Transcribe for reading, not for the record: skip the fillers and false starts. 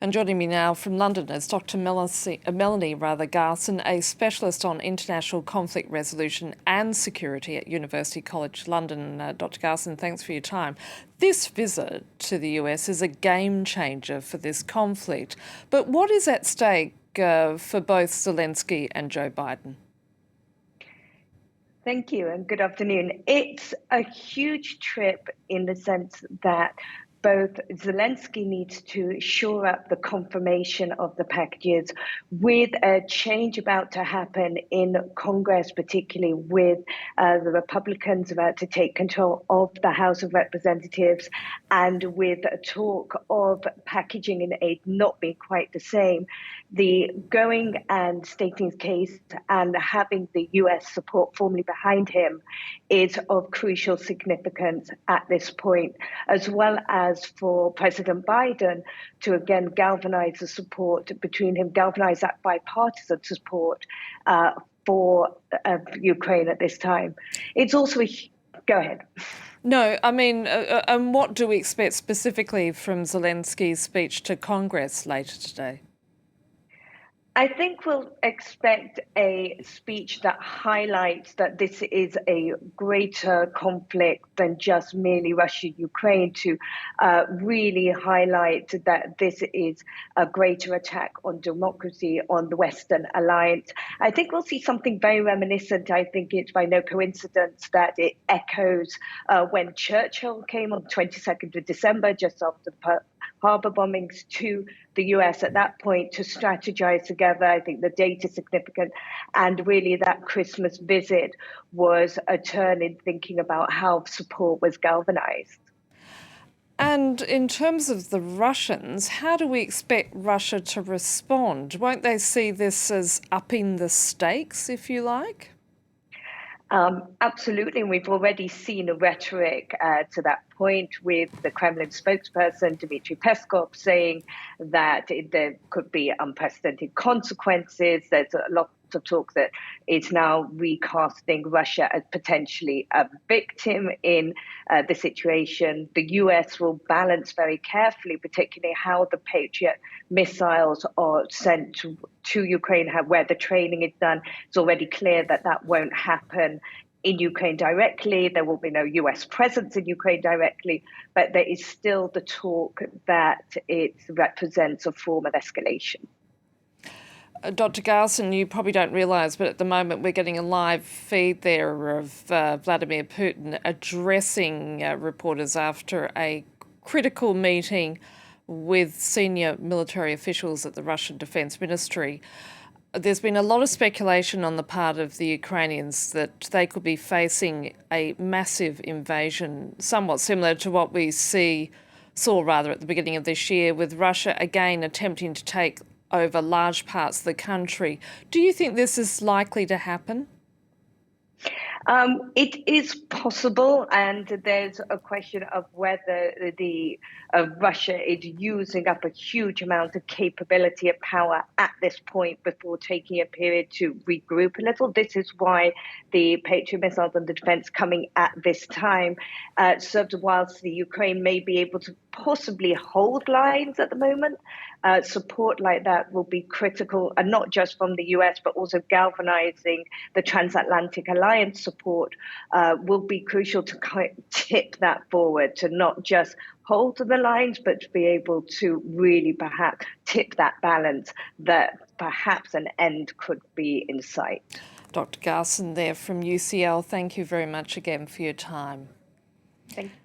And joining me now from London is Dr. Melanie Garson, a specialist on international conflict resolution and security at University College London. Dr. Garson, thanks for your time. This visit to the US is a game changer for this conflict. But what is at stake for both Zelensky and Joe Biden? Thank you and good afternoon. It's a huge trip in the sense that both Zelensky needs to shore up the confirmation of the packages with a change about to happen in Congress, particularly with the Republicans about to take control of the House of Representatives, and with talk of packaging in aid not being quite the same. The going and stating his case and having the US support formally behind him is of crucial significance at this point, as well as for President Biden to again galvanize the support between him, galvanize that bipartisan support for Ukraine at this time. It's also go ahead. No, I mean, and what do we expect specifically from Zelensky's speech to Congress later today? I think we'll expect a speech that highlights that this is a greater conflict than just merely Russia-Ukraine, to really highlight that this is a greater attack on democracy, on the Western alliance. I think we'll see something very reminiscent. I think it's by no coincidence that it echoes when Churchill came on the 22nd of December, just after the harbor bombings, to the US at that point to strategize together. I think the date is significant. And really that Christmas visit was a turn in thinking about how support was galvanized. And in terms of the Russians, how do we expect Russia to respond? Won't they see this as upping the stakes, if you like? Absolutely. And we've already seen a rhetoric to that point with the Kremlin spokesperson, Dmitry Peskov, saying that there could be unprecedented consequences. There's a lot of talk that it's now recasting Russia as potentially a victim in the situation. The US will balance very carefully, particularly how the Patriot missiles are sent to Ukraine, where the training is done. It's already clear that that won't happen in Ukraine directly. There will be no US presence in Ukraine directly, but there is still the talk that it represents a form of escalation. Dr. Garson, you probably don't realise, but at the moment we're getting a live feed there of Vladimir Putin addressing reporters after a critical meeting with senior military officials at the Russian Defence Ministry. There's been a lot of speculation on the part of the Ukrainians that they could be facing a massive invasion, somewhat similar to what we saw at the beginning of this year, with Russia again attempting to take over large parts of the country. Do you think this is likely to happen? It is possible, and there's a question of whether Russia is using up a huge amount of capability and power at this point before taking a period to regroup a little. This is why the Patriot missiles and the defense coming at this time served whilst the Ukraine may be able to possibly hold lines at the moment. Support like that will be critical, and not just from the US, but also galvanizing the transatlantic alliance support will be crucial to tip that forward, to not just hold to the lines, but to be able to really perhaps tip that balance that perhaps an end could be in sight. Dr. Garson there from UCL, thank you very much again for your time. Thank you.